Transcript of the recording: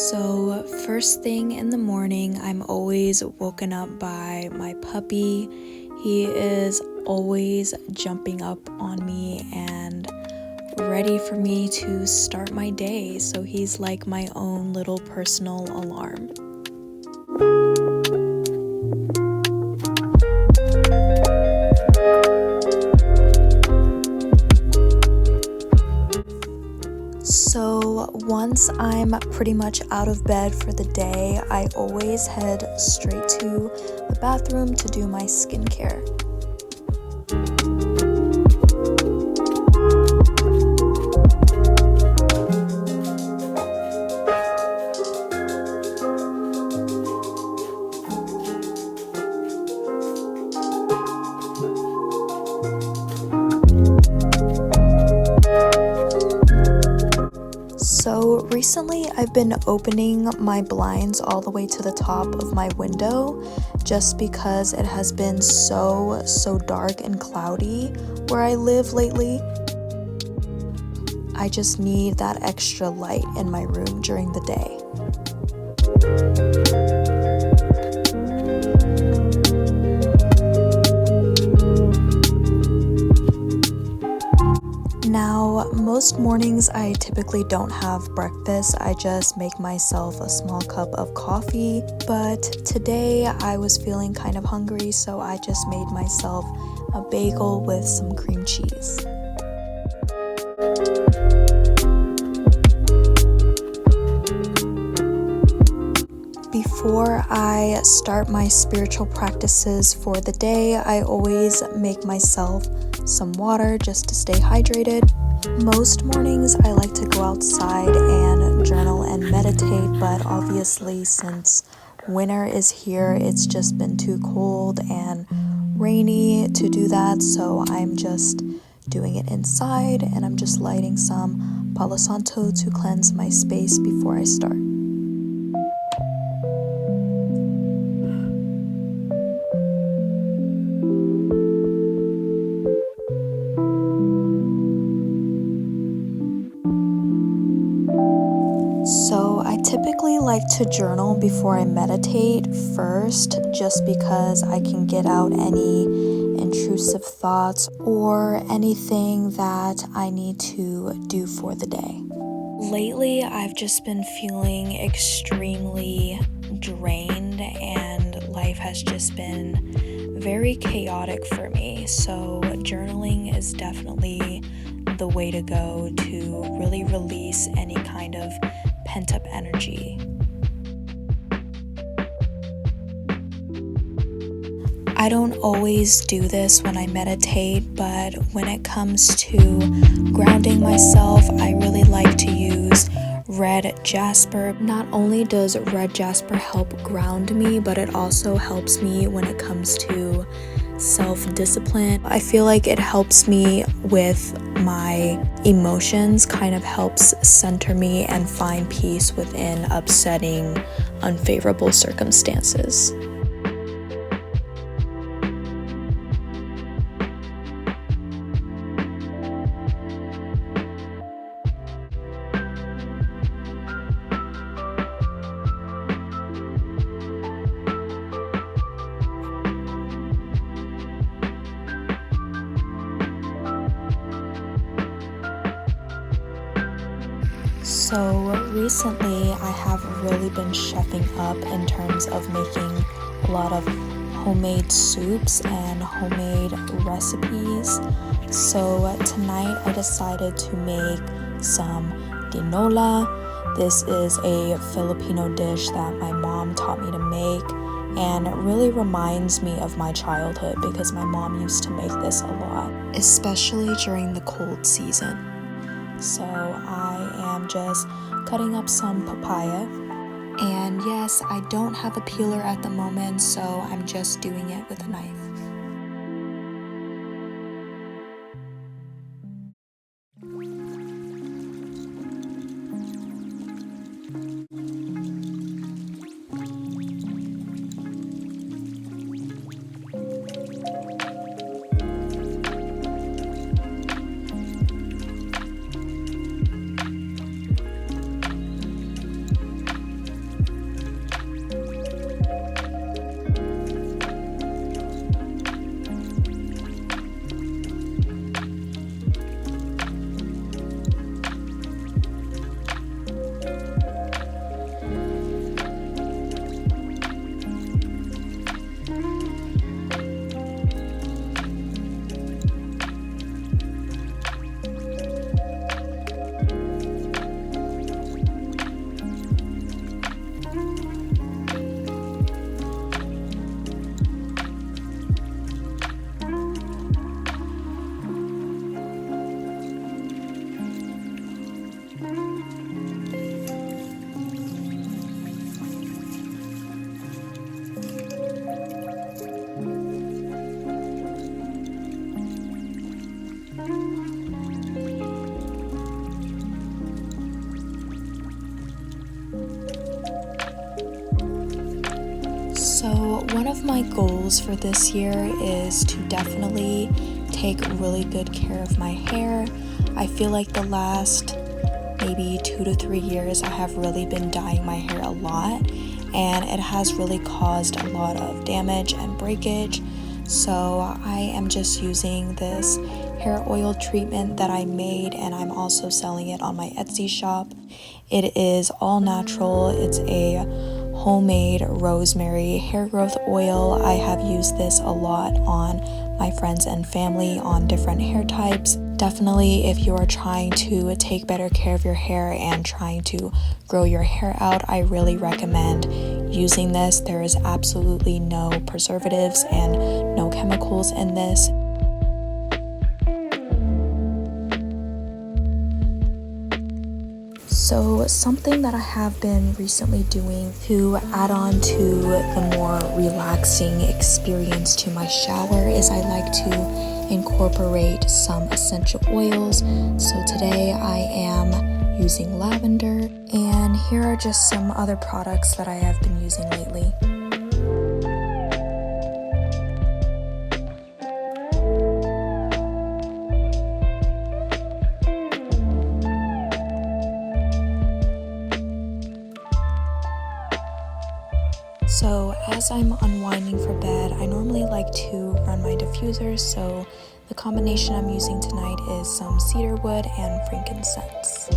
So, first thing in the morning, I'm always woken up by my puppy. He is always jumping up on me and ready for me to start my day. So, he's like my own little personal alarm. So once I'm pretty much out of bed for the day, I always head straight to the bathroom to do my skincare. So recently I've been opening my blinds all the way to the top of my window just because it has been so dark and cloudy where I live lately. I just need that extra light in my room during the day. Now, most mornings I typically don't have breakfast. I just make myself a small cup of coffee. But today I was feeling kind of hungry, so I just made myself a bagel with some cream cheese. Before I start my spiritual practices for the day, I always make myself some water just to stay hydrated. Most mornings I like to go outside and journal and meditate, but obviously since winter is here, it's just been too cold and rainy to do that, so I'm just doing it inside, and I'm just lighting some Palo Santo to cleanse my space before I start. So I typically like to journal before I meditate first, just because I can get out any intrusive thoughts or anything that I need to do for the day. Lately, I've just been feeling extremely drained and life has just been very chaotic for me. So journaling is definitely the way to go to really release any kind of pent-up energy. I don't always do this when I meditate, but when it comes to grounding myself, I really like to use red jasper. Not only does red jasper help ground me, but it also helps me when it comes to self-discipline. I feel like it helps me with my emotions, kind of helps center me and find peace within upsetting, unfavorable circumstances. So recently I have really been chefing up in terms of making a lot of homemade soups and homemade recipes. So tonight I decided to make some tinola. This is a Filipino dish that my mom taught me to make, and it really reminds me of my childhood because my mom used to make this a lot, especially during the cold season. So I am just cutting up some papaya, and yes, I don't have a peeler at the moment, so I'm just doing it with a knife. one of my goals for this year is to definitely take really good care of my hair. I feel like the last maybe 2 to 3 years I have really been dyeing my hair a lot, and it has really caused a lot of damage and breakage. So I am just using this hair oil treatment that I made, and I'm also selling it on my Etsy shop. It is all natural. It's a homemade rosemary hair growth oil. I have used this a lot on my friends and family on different hair types. Definitely, if you are trying to take better care of your hair and trying to grow your hair out, I really recommend using this. There is absolutely no preservatives and no chemicals in this. So something that I have been recently doing to add on to the more relaxing experience to my shower is I like to incorporate some essential oils. So today I am using lavender, and here are just some other products that I have been using lately. So as I'm unwinding for bed, I normally like to run my diffuser, so the combination I'm using tonight is some cedarwood and frankincense.